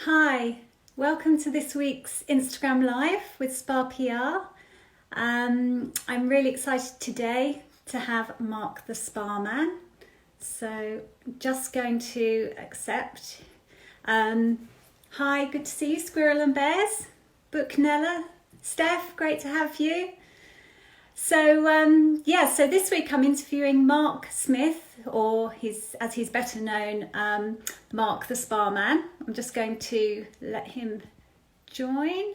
Hi, welcome to this week's Instagram Live with Spa PR. I'm really excited today to have Mark the Spa Man. So just going to accept. Hi, good to see you, Squirrel and Bears, Booknella, Steph, great to have you. So this week I'm interviewing Mark Smith, or as he's better known, Mark the Spa Man. I'm just going to let him join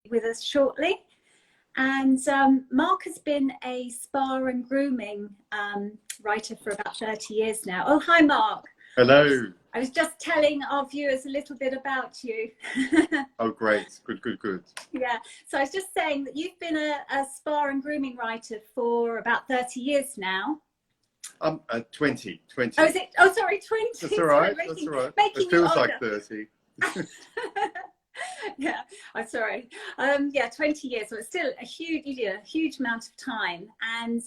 with us shortly. And Mark has been a spa and grooming writer for about 30 years now. Oh, hi, Mark. Hello. I was just telling our viewers a little bit about you. Oh, great. Good. Yeah. So I was just saying that you've been a spa and grooming writer for about 30 years now. 20. Oh, is it? Oh, sorry, 20. That's all right. Sorry, That's all right. Making It feels you like older. 30. Yeah, I'm sorry. 20 years. So it's still a huge amount of time. And,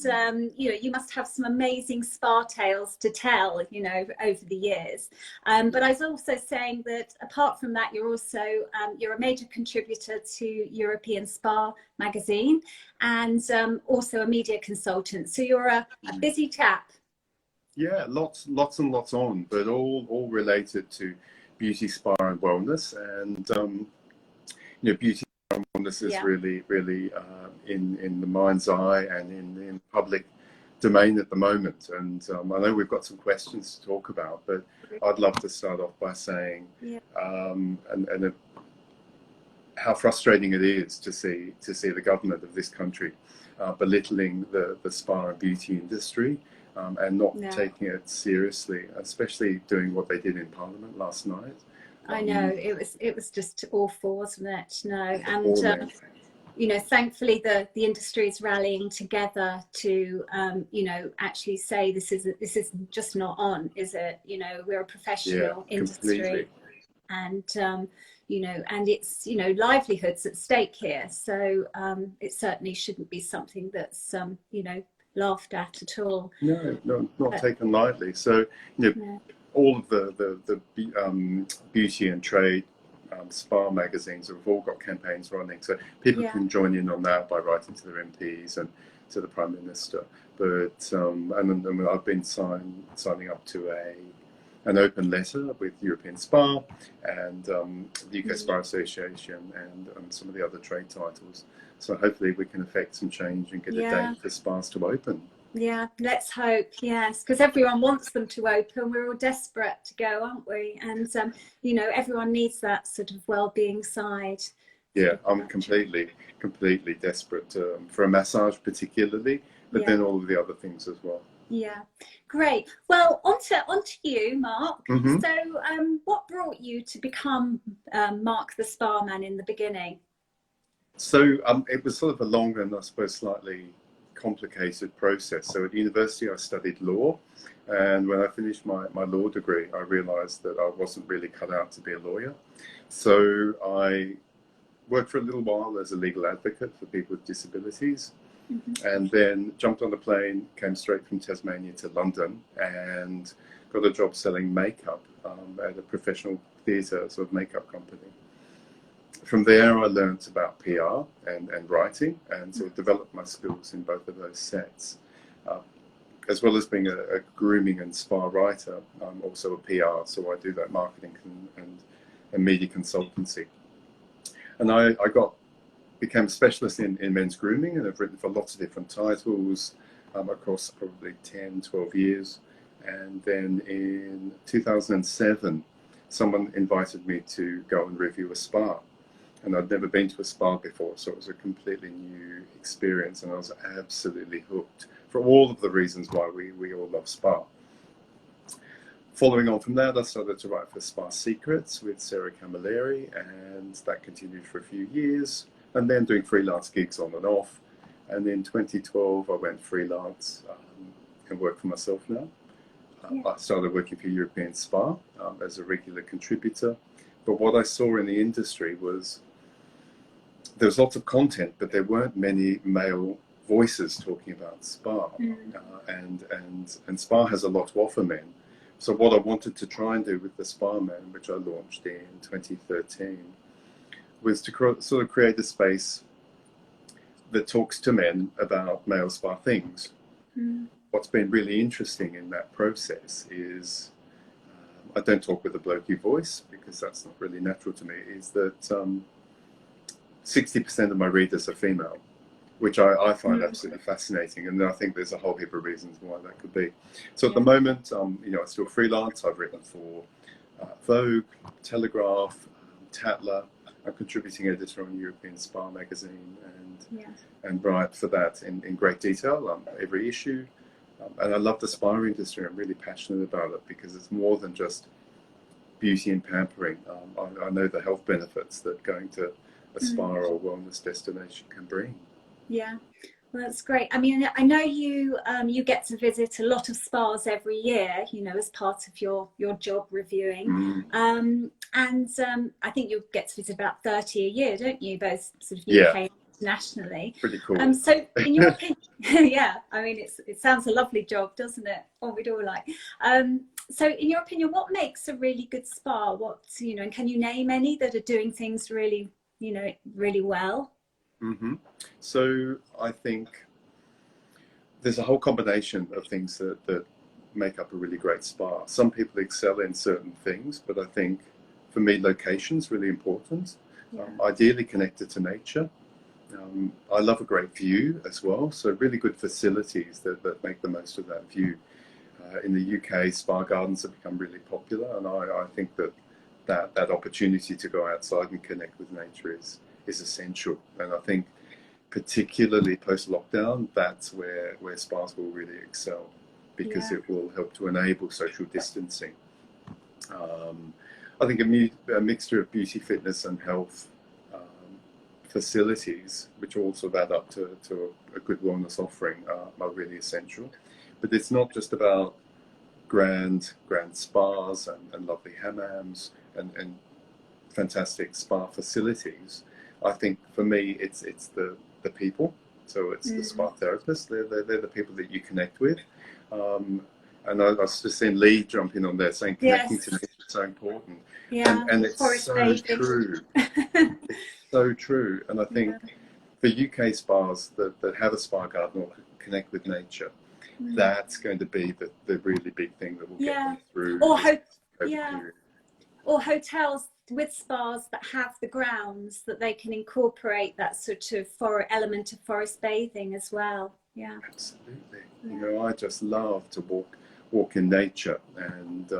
you must have some amazing spa tales to tell, over the years. But I was also saying that apart from that, you're a major contributor to European Spa magazine and also a media consultant. So you're a busy chap. Yeah, lots and lots on, but all related to beauty, spa, and wellness. And beauty and wellness is really in the mind's eye and in public domain at the moment. And I know we've got some questions to talk about, but I'd love to start off by saying, how frustrating it is to see the government of this country belittling the spa and beauty industry. And not taking it seriously, especially doing what they did in Parliament last night. I know, it was just awful, wasn't it? No, and thankfully the industry is rallying together to actually say this is just not on, is it? We're a professional industry, completely. And and it's livelihoods at stake here. So it certainly shouldn't be something that's laughed at all. No, not taken lightly. So, all of the beauty and trade spa magazines have all got campaigns running. So people can join in on that by writing to their MPs and to the Prime Minister. But and then I've been signing up to an open letter with European Spa and the UK Spa Association and some of the other trade titles. So hopefully we can affect some change and get a date for spas to open. Yeah, let's hope, yes, because everyone wants them to open. We're all desperate to go, aren't we? And, everyone needs that sort of well-being side. Yeah, I'm completely desperate for a massage particularly, but then all of the other things as well. Yeah, great. Well, onto you, Mark. Mm-hmm. So what brought you to become Mark the Spa Man in the beginning? So it was sort of a long and I suppose slightly complicated process. So at university I studied law, and when I finished my law degree I realised that I wasn't really cut out to be a lawyer. So I worked for a little while as a legal advocate for people with disabilities, and then jumped on a plane, came straight from Tasmania to London and got a job selling makeup at a professional theatre sort of makeup company. From there, I learned about PR and writing, and sort of developed my skills in both of those sets. As well as being a grooming and spa writer, I'm also a PR, so I do that marketing and media consultancy. And I became a specialist in men's grooming, and I've written for lots of different titles across probably 10, 12 years. And then in 2007, someone invited me to go and review a spa. And I'd never been to a spa before, so it was a completely new experience, and I was absolutely hooked for all of the reasons why we all love spa. Following on from that, I started to write for Spa Secrets with Sarah Camilleri, and that continued for a few years, and then doing freelance gigs on and off. And in 2012, I went freelance and work for myself now. I started working for European Spa as a regular contributor. But what I saw in the industry was there was lots of content, but there weren't many male voices talking about spa. And spa has a lot to offer men. So what I wanted to try and do with the Spa Man, which I launched in 2013, was to sort of create a space that talks to men about male spa things. What's been really interesting in that process is, I don't talk with a blokey voice because that's not really natural to me, is that 60% of my readers are female, which I find absolutely fascinating. And I think there's a whole heap of reasons why that could be. So at the moment, you know, I still freelance. I've written for Vogue, Telegraph, Tatler. I'm contributing editor on European Spa magazine and write for that in great detail, every issue. And I love the spa industry. I'm really passionate about it because it's more than just beauty and pampering. I know the health benefits that going to a spa or wellness destination can bring. Yeah, well, that's great. I mean, I know you you get to visit a lot of spas every year, you know, as part of your job reviewing. I think you get to visit about 30 a year, don't you? Both sort of UK and internationally. Pretty cool. So in your opinion, yeah, I mean, it sounds a lovely job, doesn't it? Oh, we'd all like. So in your opinion, what makes a really good spa? What, you know, and can you name any that are doing things really, you know, really well? So I think there's a whole combination of things that make up a really great spa. Some people excel in certain things, but I think for me, location's really important. Ideally connected to nature. I love a great view as well, so really good facilities that make the most of that view. In the UK, spa gardens have become really popular, and I think that opportunity to go outside and connect with nature is essential. And I think particularly post-lockdown, that's where spas will really excel, because it will help to enable social distancing. I think a mixture of beauty, fitness and health facilities, which also add up to a good wellness offering, are really essential. But it's not just about grand spas and lovely hammams and fantastic spa facilities. I think for me, it's the people. So it's the spa therapists. They're the people that you connect with. And I was just seeing Lee jumping on there saying connecting to nature is so important. And it's so true. It's so true. And I think for UK spas that have a spa garden or connect with nature, that's going to be the really big thing that will get them through. Or hotels with spas that have the grounds that they can incorporate that sort of element of forest bathing as well. Yeah, absolutely. You know, I just love to walk in nature, and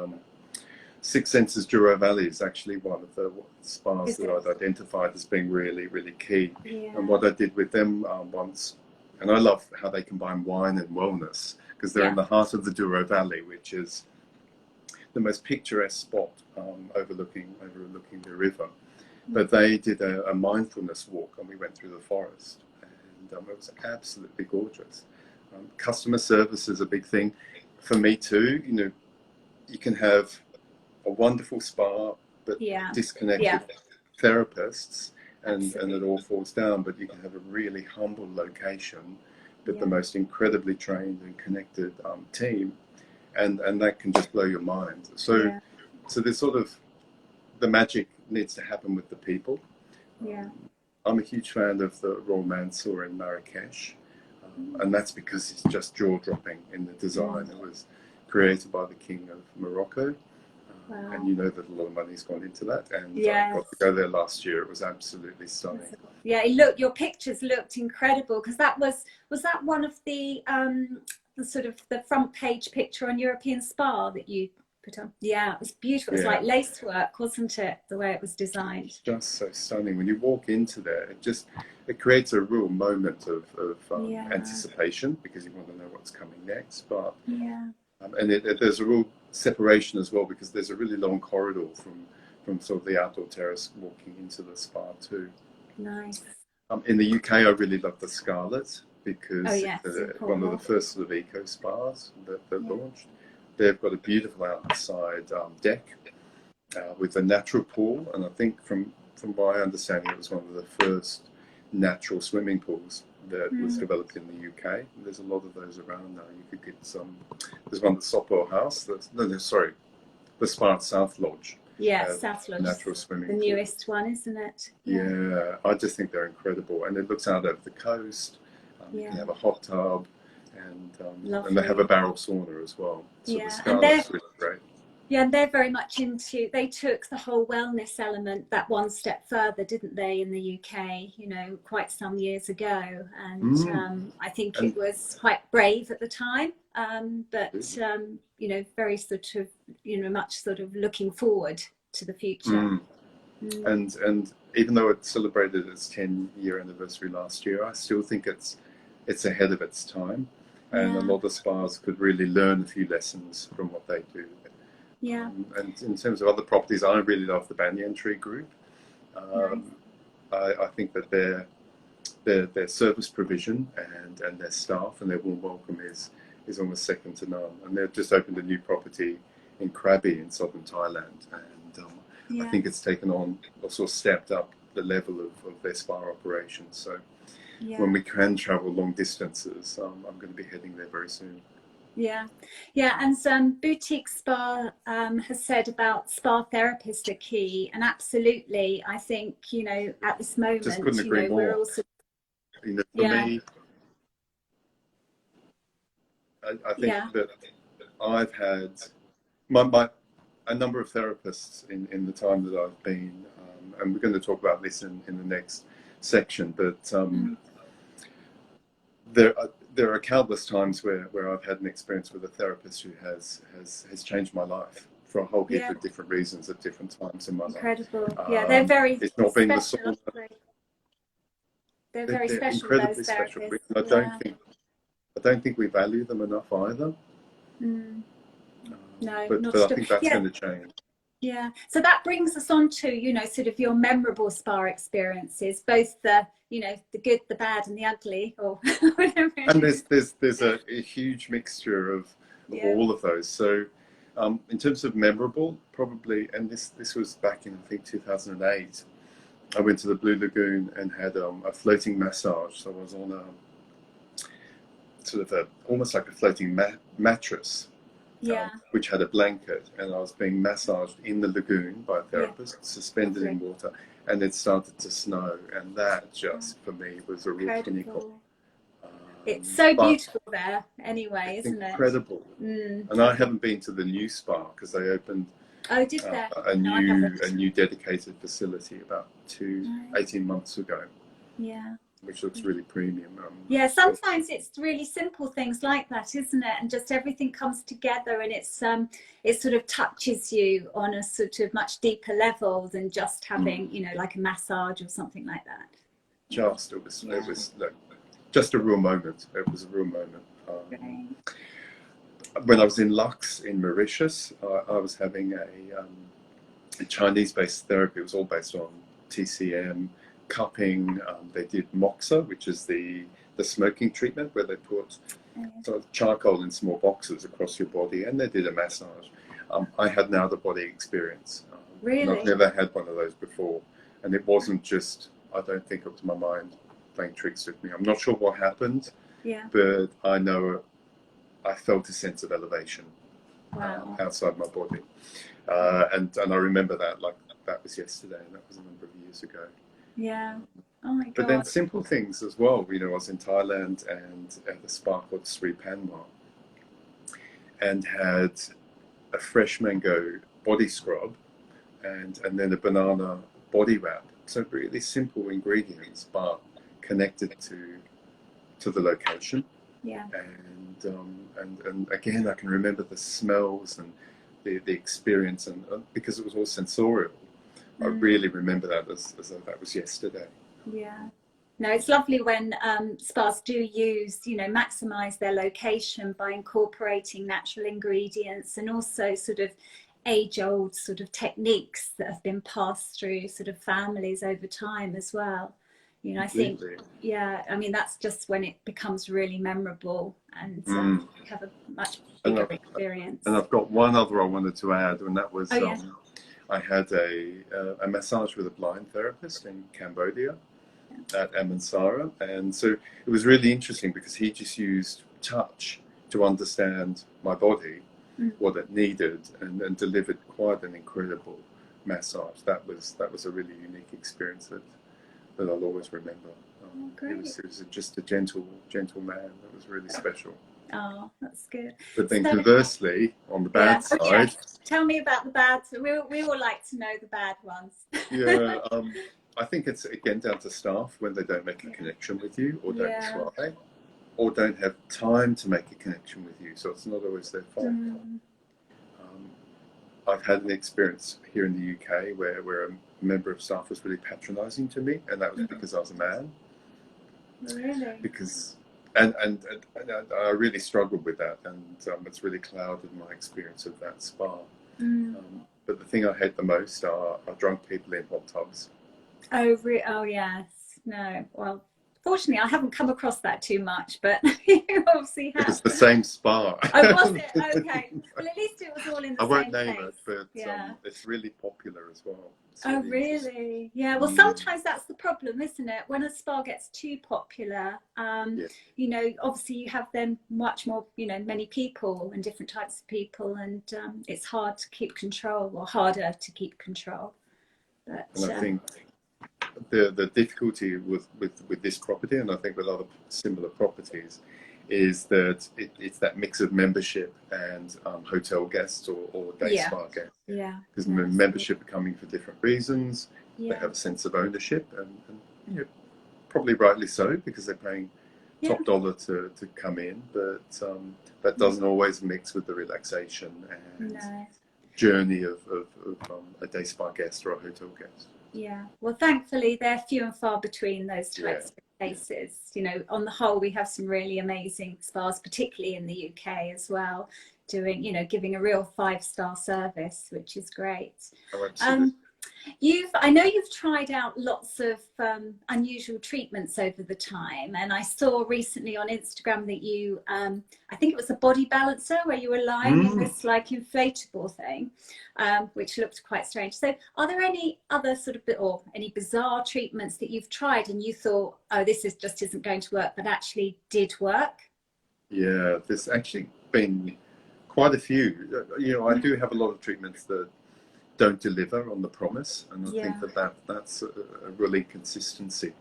Six Senses Douro Valley is actually one of the spas that I've identified as being really, really key. And what I did with them once, and I love how they combine wine and wellness, because they're in the heart of the Douro Valley, which is the most picturesque spot overlooking the river. But they did a mindfulness walk, and we went through the forest, and it was absolutely gorgeous. Customer service is a big thing for me too. You know, you can have a wonderful spa, but disconnected therapists, and it all falls down. But you can have a really humble location with the most incredibly trained and connected team, and that can just blow your mind. So there's sort of, the magic needs to happen with the people. I'm a huge fan of the Royal Mansour in Marrakesh, and that's because it's just jaw-dropping in the design. It was created by the King of Morocco. And you know that a lot of money's gone into that, and I got to go there last year. It was absolutely stunning. Yeah, your pictures looked incredible, because that was that one of the sort of the front page picture on European Spa that you put on? Yeah, it was beautiful. It was like lacework, wasn't it? The way it was designed. It's just so stunning. When you walk into there, it creates a real moment of anticipation, because you want to know what's coming next. But and there's a real separation as well, because there's a really long corridor from sort of the outdoor terrace walking into the spa too. Nice. In the UK, I really love the Scarlet, because one of the first sort of eco spas that launched. They've got a beautiful outside deck with a natural pool, and I think from my understanding, it was one of the first natural swimming pools that was developed in the UK. There's a lot of those around now. You could get some. there's one at Sopor House. No, sorry, the Spa at South Lodge. Yeah, South Lodge, natural swimming the pool. newest one, isn't it? Yeah, I just think they're incredible, and it looks out over the coast. You can have a hot tub, and they have a barrel sauna as well. So the Scarlet's really great. Yeah, and they're very much into, they took the whole wellness element that one step further, didn't they, in the UK, you know, quite some years ago. And I think it was quite brave at the time, but, you know, very sort of, you know, much sort of looking forward to the future. And even though it celebrated its 10-year anniversary last year, I still think it's ahead of its time. And a lot of spas could really learn a few lessons from what they do. Yeah. And in terms of other properties, I really love the Banyan Tree Group. I think that their service provision and their staff and their warm welcome is almost second to none. And they've just opened a new property in Krabi in southern Thailand, and I think it's taken on or sort of stepped up the level of their spa operations. So when we can travel long distances, I'm going to be heading there very soon. Yeah, and Boutique Spa has said about spa therapists are key, and absolutely, I think, you know, at this moment, just couldn't agree more. We're also, you know, for me, I think that I've had a number of therapists in the time that I've been, and we're going to talk about this in the next section, but there are countless times where I've had an experience with a therapist who has changed my life for a whole heap of different reasons at different times in my life. Incredible. They're very it's not been special. They're very special, incredibly those special. therapists. I don't think we value them enough either. No, but I think that's going to change. Yeah, so that brings us on to, you know, sort of your memorable spa experiences, both the, you know, the good, the bad, and the ugly, or whatever. And there's a huge mixture of all of those. So, in terms of memorable, probably, and this was back in I think 2008. I went to the Blue Lagoon and had a floating massage. So I was on almost like a floating mattress. Which had a blanket, and I was being massaged in the lagoon by a therapist, suspended in water, and it started to snow, and that just for me was a real pinnacle. It's so beautiful there anyway, isn't it? Incredible. And I haven't been to the new spa because they opened a new dedicated facility about 18 months ago. Which looks really premium. Sometimes it's really simple things like that, isn't it? And just everything comes together, and it sort of touches you on a sort of much deeper level than just having, you know, like a massage or something like that. It was just a real moment. It was a real moment. When I was in Lux in Mauritius, I was having a Chinese-based therapy. It was all based on TCM. Cupping, they did moxa, which is the smoking treatment where they put sort of charcoal in small boxes across your body, and they did a massage. I had an out-of-body experience. Really? I've never had one of those before, and it wasn't just, I don't think it was my mind playing tricks with me. I'm not sure what happened, but I know I felt a sense of elevation outside my body, and I remember that like that was yesterday, and that was a number of years ago. Yeah. Oh my God. But then simple things as well. You know, I was in Thailand and at the spa called Sri Panma, and had a fresh mango body scrub and then a banana body wrap. So really simple ingredients, but connected to the location. And again, I can remember the smells and the experience, and because it was all sensorial. I really remember that as though that was yesterday. Yeah. No, it's lovely when spas do use, you know, maximise their location by incorporating natural ingredients and also sort of age-old sort of techniques that have been passed through sort of families over time as well. You know, I think, I mean, that's just when it becomes really memorable and you have a much bigger experience. And I've got one other I wanted to add, and that was... I had a massage with a blind therapist in Cambodia at Amansara, and so it was really interesting because he just used touch to understand my body, Mm. what it needed, and delivered quite an incredible massage. That was a really unique experience that I'll always remember. Oh, great. It was just a gentle man. That was really special. Oh, that's good. But then So, conversely, on the yeah. bad side, Oh, yeah. Tell me about the bad. We all like to know the bad ones. yeah, I think it's again down to staff when they don't make a connection with you, or don't Yeah. try, or don't have time to make a connection with you. So it's not always their fault. Mm. I've had an experience here in the UK where a member of staff was really patronising to me, and that was because I was a man. Really? Because and I really struggled with that, and it's really clouded my experience of that spa. Mm. But the thing I hate the most are drunk people in hot tubs. Oh, oh, yes. No. Well, fortunately, I haven't come across that too much, but you obviously It was have. the same spa. Oh, was it? Okay. Well, at least it was all in the I same won't name place. it, but Yeah. it's really popular as well. It's Oh, interesting. really? Yeah. Well, sometimes that's the problem, isn't it? When a spa gets too popular, Yeah. you know, obviously you have then much more, you know, many people and different types of people, and it's hard to keep control, or harder to keep control. But And I think the difficulty with this property, and I think with other similar properties, is that it's that mix of membership and hotel guests or day spa guests. yeah, Because membership are coming for different reasons. yeah, They have a sense of ownership, and you know, probably rightly so, because they're paying top dollar to come in. But that doesn't always mix with the relaxation and journey of a day spa guest or a hotel guest. Yeah. Well, thankfully, they're few and far between, those types of cases. You know, on the whole, we have some really amazing spas, particularly in the UK as well, doing, you know, giving a real 5-star service, which is great. Oh, absolutely. I know you've tried out lots of unusual treatments over the time, and I saw recently on Instagram that you, I think it was a body balancer where you were lying in this like inflatable thing, which looked quite strange. So are there any other sort of, or any bizarre treatments that you've tried and you thought, oh, this just isn't going to work, but actually did work? Yeah, there's actually been quite a few. You know, I do have a lot of treatments that don't deliver on the promise, and I think that's a real inconsistency.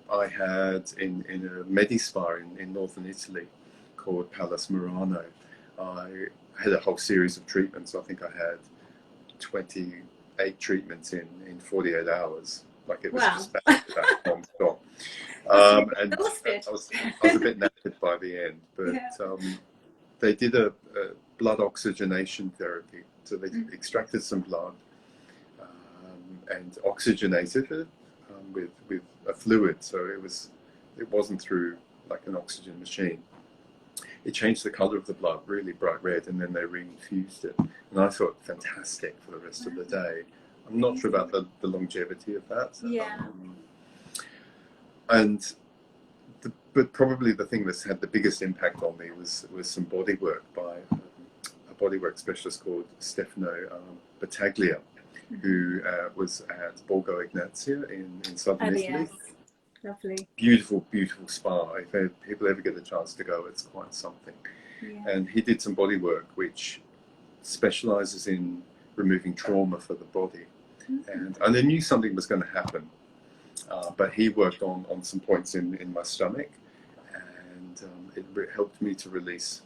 I had in a Medispa in northern Italy called Palace Murano, I had a whole series of treatments. I think I had 28 treatments in 48 hours. Like, it was just back to back non-stop. And I was a bit knackered by the end, but they did a blood oxygenation therapy. So they extracted some blood and oxygenated it with a fluid. So it wasn't through like an oxygen machine. It changed the color of the blood, really bright red, and then they reinfused it. And I thought, fantastic for the rest of the day. I'm not sure about the longevity of that. But probably the thing that's had the biggest impact on me was some body work by a bodywork specialist called Stefano Battaglia, who was at Borgo Ignazia in southern Italy. Lovely. Beautiful, beautiful spa. If people ever get the chance to go, it's quite something. And he did some body work which specializes in removing trauma for the body. And I knew something was going to happen, but he worked on some points in my stomach, and it helped me to release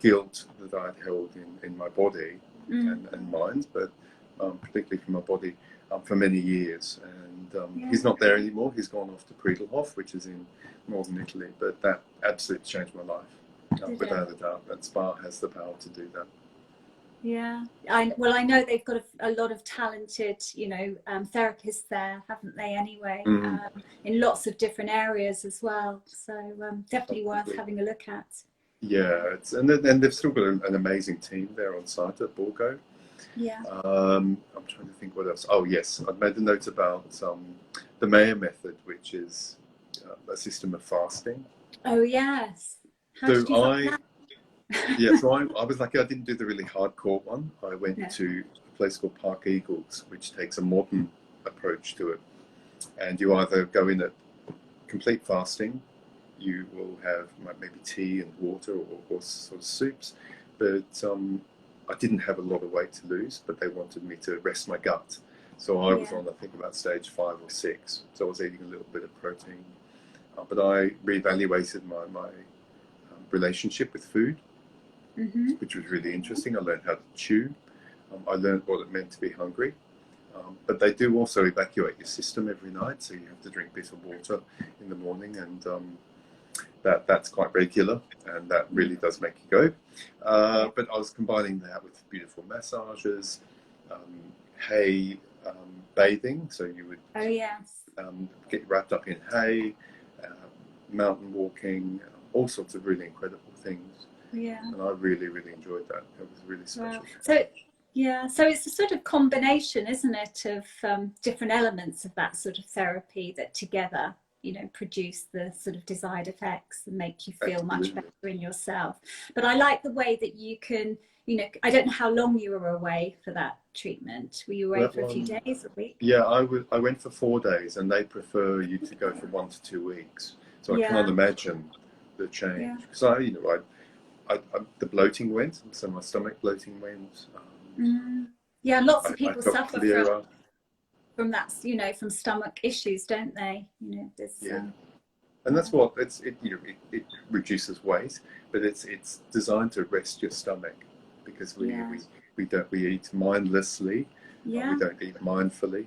guilt that I'd held in my body and mind, but particularly from my body for many years. And he's not there anymore. He's gone off to Priedelhof, which is in northern Italy, but that absolutely changed my life, without a doubt. And spa has the power to do that. Yeah, I know they've got a lot of talented, you know, therapists there, haven't they? Anyway, in lots of different areas as well. So definitely worth having a look at. Yeah, and they've still got an amazing team there on site at Borgo. Yeah. I'm trying to think what else. Oh yes, I've made a note about the Mayer method, which is a system of fasting. Oh yes. How did you find that? Yeah, so I was lucky. I didn't do the really hardcore one. I went to a place called Park Eagles, which takes a modern approach to it. And you either go in at complete fasting, you will have maybe tea and water or sort of soups. But I didn't have a lot of weight to lose, but they wanted me to rest my gut. So I was on, I think, about stage 5 or 6. So I was eating a little bit of protein. But I reevaluated my relationship with food, which was really interesting. I learned how to chew. I learned what it meant to be hungry. But they do also evacuate your system every night, so you have to drink bitter water in the morning, and that's quite regular, and that really does make you go. But I was combining that with beautiful massages, hay bathing, so you would get wrapped up in hay, mountain walking, all sorts of really incredible things. And I really, really enjoyed that. It was really special. Wow. So it's a sort of combination, isn't it, of different elements of that sort of therapy that together, you know, produce the sort of desired effects and make you feel much better in yourself. But I like the way that you can, you know, I don't know how long you were away for that treatment. Were you away for a few days, a week? Yeah, I went for 4 days, and they prefer you to go for 1 to 2 weeks. So I can't imagine the change. So the bloating went, so my stomach bloating went. Yeah, lots of people suffer from that, you know, from stomach issues, don't they? You know, this. And that's what it reduces weight, but it's designed to rest your stomach, because we eat mindlessly, we don't eat mindfully,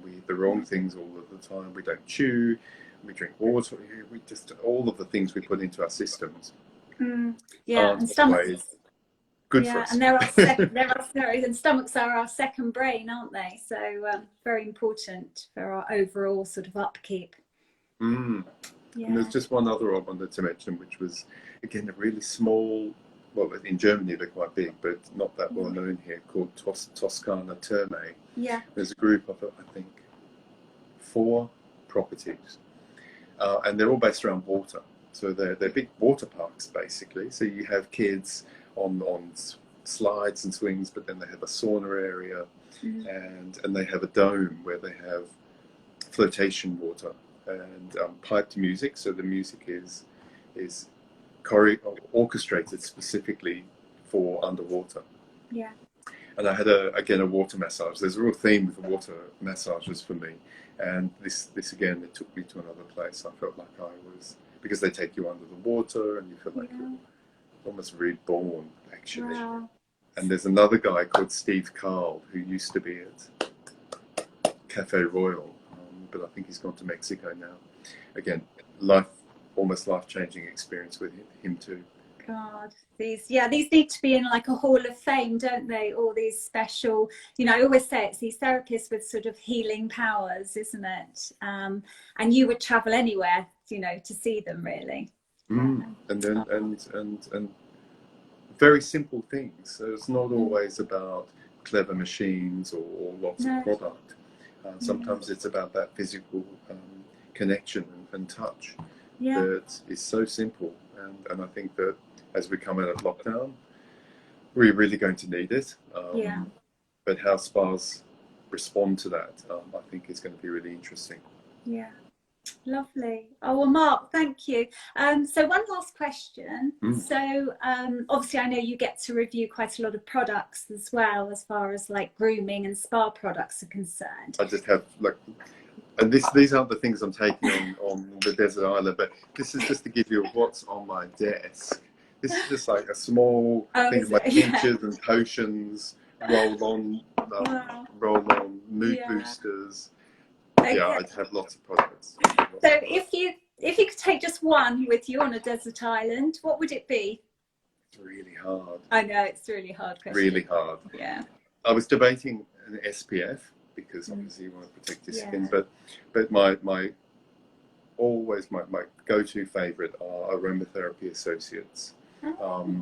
we eat the wrong things all of the time. We don't chew, we drink water, we just all of the things we put into our systems. And stomachs. Good for us. And and stomachs are our second brain, aren't they? So very important for our overall sort of upkeep. And there's just one other I wanted to mention, which was, again, a really small, well, in Germany they're quite big, but not that well known here, called Toscana Terme. There's a group of, I think, 4 properties, and they're all based around water. So they're big water parks, basically. So you have kids on slides and swings, but then they have a sauna area, and they have a dome where they have flotation water and piped music. So the music is orchestrated specifically for underwater. And I had a water massage. There's a real theme with the water massages for me, and this again, it took me to another place. I felt like I was, because they take you under the water and you feel like you're almost reborn, actually. And there's another guy called Steve Carl who used to be at Cafe Royal, but I think he's gone to Mexico now. Again, almost life-changing experience with him too. God, these need to be in like a hall of fame, don't they? All these special, you know, I always say it's these therapists with sort of healing powers, isn't it? And you would travel anywhere, you know, to see them, really. And very simple things. So it's not always about clever machines or lots of product. Sometimes it's about that physical connection and touch that is so simple. And I think that as we come out of lockdown, we're really going to need it. But how spas respond to that, I think, is going to be really interesting. Lovely. Oh, well, Mark, thank you. So one last question. So obviously I know you get to review quite a lot of products as well, as far as like grooming and spa products are concerned. I just have and these aren't the things I'm taking on the desert island, but this is just to give you what's on my desk. This is just like a small thing of my tinctures and potions, roll-on mood boosters. I'd have lots of products. So if you could take just one with you on a desert island, what would it be? It's really hard. I know, it's a really hard question. Really hard. I was debating an SPF, because obviously you want to protect your skin, but my go-to favourite are aromatherapy associates.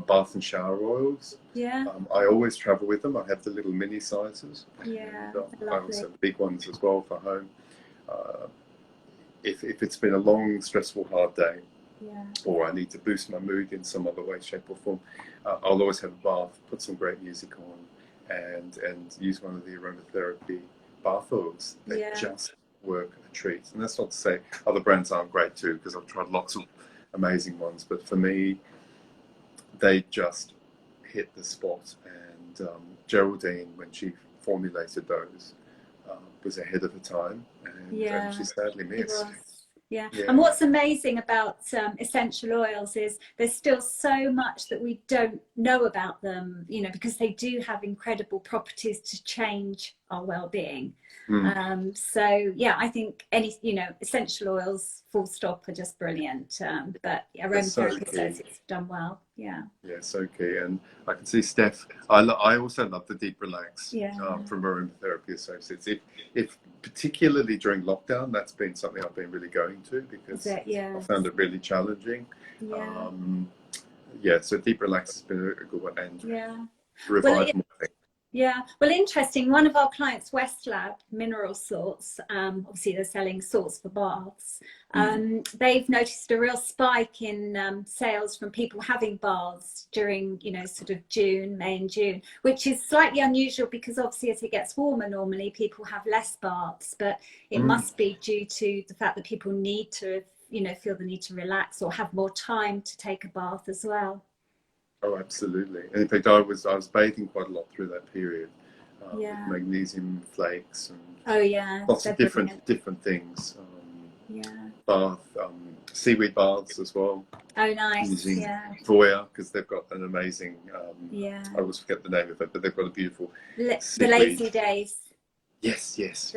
Bath and shower oils. I always travel with them. I have the little mini sizes. I also have the big ones as well for home. If it's been a long, stressful, hard day, or I need to boost my mood in some other way, shape or form, I'll always have a bath, put some great music on, and use one of the aromatherapy bath oils. They just work a treat. And that's not to say other brands aren't great too, because I've tried lots of amazing ones, but for me, they just hit the spot. And Geraldine, when she formulated those, was ahead of her time, and she's sadly missed. Yeah. Yeah. And what's amazing about essential oils is there's still so much that we don't know about them, you know, because they do have incredible properties to change our well-being. So yeah, I think essential oils full stop are just brilliant. But Aromatherapy says it's done well. Yeah, so key. And I can see Steph, I also love the Deep Relax from Aromatherapy Associates. If particularly during lockdown, that's been something I've been really going to, because I found it really challenging. So Deep Relax has been a good one, and Revive Morphing. Yeah, well, interesting. One of our clients, Westlab Mineral Salts, obviously they're selling salts for baths. They've noticed a real spike in sales from people having baths during, sort of May and June, which is slightly unusual because obviously as it gets warmer, normally people have less baths, but it must be due to the fact that people need to, feel the need to relax or have more time to take a bath as well. Oh, absolutely. And in fact, I was bathing quite a lot through that period, with magnesium flakes and lots of different things. Bath, seaweed baths as well. Oh, nice. Using Voya, because they've got an amazing. I always forget the name of it, but they've got a beautiful. The Lazy Days. Yes. It's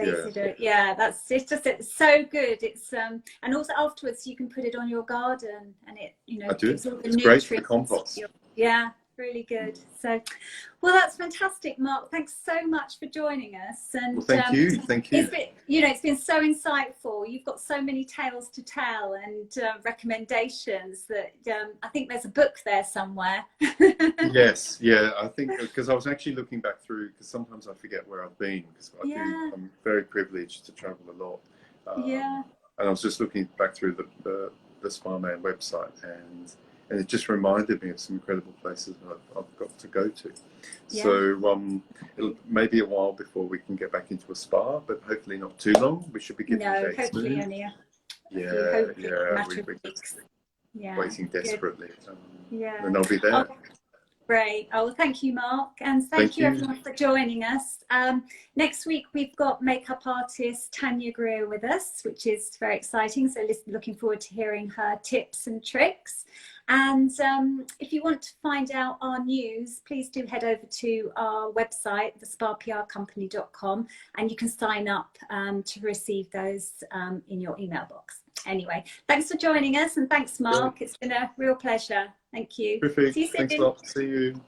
so good. It's and also afterwards you can put it on your garden, and it gives all the it's nutrients. Great for the compost. Really good. So, well, that's fantastic, Mark. Thanks so much for joining us. And well, thank you. It's been so insightful. You've got so many tales to tell and recommendations that I think there's a book there somewhere. Yes, I think, because I was actually looking back through, because sometimes I forget where I've been, because I'm very privileged to travel a lot. And I was just looking back through the Spa-Man website, and it just reminded me of some incredible places I've got to go to. So it'll maybe a while before we can get back into a spa, but hopefully not too long. We should be giving dates soon. Only we're waiting desperately. And I'll be there. Great. Oh, well, thank you, Mark. And thank you everyone for joining us. Next week, we've got makeup artist Tanya Greer with us, which is very exciting. So looking forward to hearing her tips and tricks. And if you want to find out our news, please do head over to our website, thespaprcompany.com, and you can sign up to receive those in your email box. Anyway, thanks for joining us, and thanks, Mark. It's been a real pleasure. Thank you. Perfect. See you soon. Thanks a lot. See you.